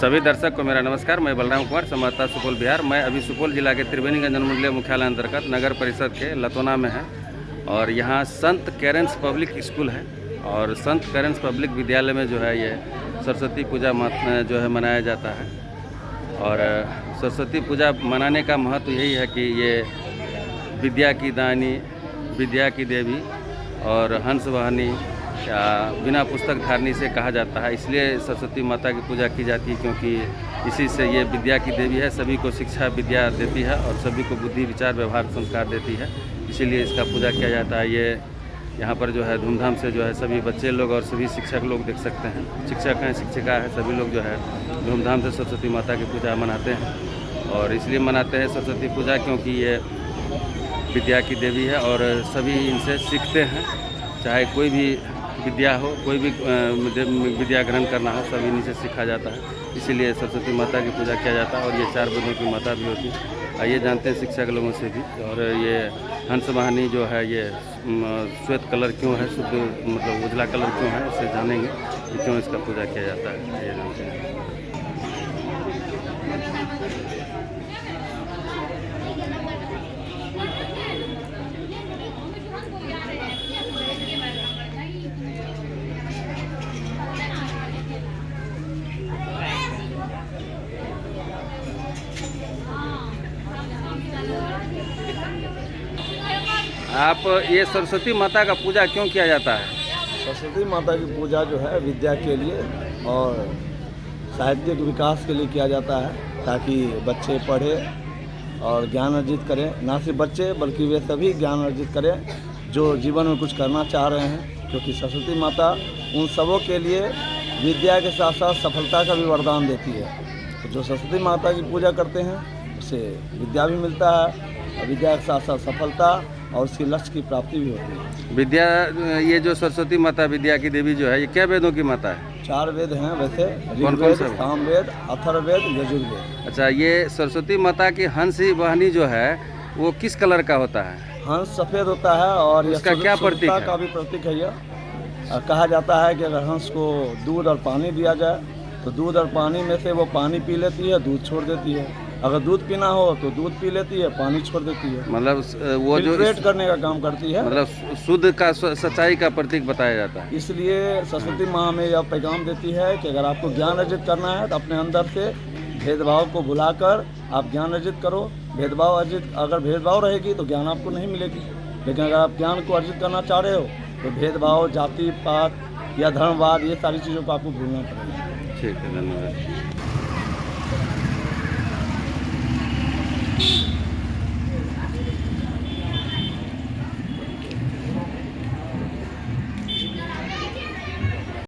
सभी दर्शक को मेरा नमस्कार। मैं बलराम कुमार, संवाददाता सुपौल बिहार। मैं अभी सुपौल जिला के त्रिवेणीगंज अनुमंडलीय मुख्यालय अंतर्गत नगर परिषद के लतोना में है और यहाँ संत कैरेंस पब्लिक स्कूल है और संत कैरेंस पब्लिक विद्यालय में जो है ये सरस्वती पूजा जो है मनाया जाता है। और सरस्वती पूजा मनाने का महत्व यही है कि ये विद्या की दानी, विद्या की देवी और हंस वाहनी या बिना पुस्तक धारणी से कहा जाता है, इसलिए सरस्वती माता की पूजा की जाती है, क्योंकि इसी से ये विद्या की देवी है, सभी को शिक्षा विद्या देती है और सभी को बुद्धि विचार व्यवहार संस्कार देती है, इसीलिए इसका पूजा किया जाता है। ये यहाँ पर जो है धूमधाम से जो है सभी बच्चे लोग और सभी शिक्षक लोग देख सकते हैं, शिक्षक हैं, शिक्षिका है, सभी लोग जो है धूमधाम से सरस्वती माता की पूजा मनाते हैं। और इसलिए मनाते हैं सरस्वती पूजा क्योंकि ये विद्या की देवी है और सभी इनसे सीखते हैं, चाहे कोई भी विद्या हो, कोई भी विद्या ग्रहण करना हो, सभी इन्हीं से सीखा जाता है, इसीलिए सरस्वती माता की पूजा किया जाता है। और ये 4 वेदों की माता भी होती है। आइए जानते हैं शिक्षक लोगों से भी। और ये हंस वाहिनी जो है ये श्वेत कलर क्यों है, शुद्ध मतलब उजला कलर क्यों है, इससे जानेंगे कि क्यों इसका पूजा किया जाता है, ये जानते हैं। आप ये सरस्वती माता का पूजा क्यों किया जाता है? सरस्वती माता की पूजा जो है विद्या के लिए और साहित्यिक विकास के लिए किया जाता है, ताकि बच्चे पढ़ें और ज्ञान अर्जित करें। ना सिर्फ बच्चे बल्कि वे सभी ज्ञान अर्जित करें जो जीवन में कुछ करना चाह रहे हैं, क्योंकि सरस्वती माता उन सबों के लिए विद्या के साथ साथ सफलता का भी वरदान देती है। तो जो सरस्वती माता की पूजा करते हैं उसे विद्या भी मिलता है और विद्या के साथ साथ सफलता और उसकी लक्ष्य की प्राप्ति भी होती है। विद्या, ये जो सरस्वती माता विद्या की देवी जो है ये क्या वेदों की माता है? 4 वेद हैं वैसे, कौन ऋग्वेद, से? सामवेद, अथर्ववेद, यजुर्वेद। अच्छा, ये सरस्वती माता की हंस वाहिनी जो है वो किस कलर का होता है? हंस सफ़ेद होता है और यह उसका क्या प्रतीक है? का भी प्रतीक है यह। कहा जाता है कि अगर हंस को दूध और पानी दिया जाए तो दूध और पानी में से वो पानी पी लेती है, दूध छोड़ देती है। अगर दूध पीना हो तो दूध पी लेती है, पानी छोड़ देती है। मतलब वो जो फिल्ट्रेट करने का काम करती है, मतलब शुद्ध का सच्चाई का प्रतीक बताया जाता है। इसलिए सरस्वती माँ हमें यह पैगाम देती है कि अगर आपको ज्ञान अर्जित करना है तो अपने अंदर से भेदभाव को भुलाकर आप ज्ञान अर्जित करो। अगर भेदभाव रहेगी तो ज्ञान आपको नहीं मिलेगी, लेकिन अगर आप ज्ञान को अर्जित करना चाह रहे हो तो भेदभाव, जाति पात या धर्मवाद, ये सारी चीज़ों को आपको भूलना पड़ेगा। ठीक है, धन्यवाद।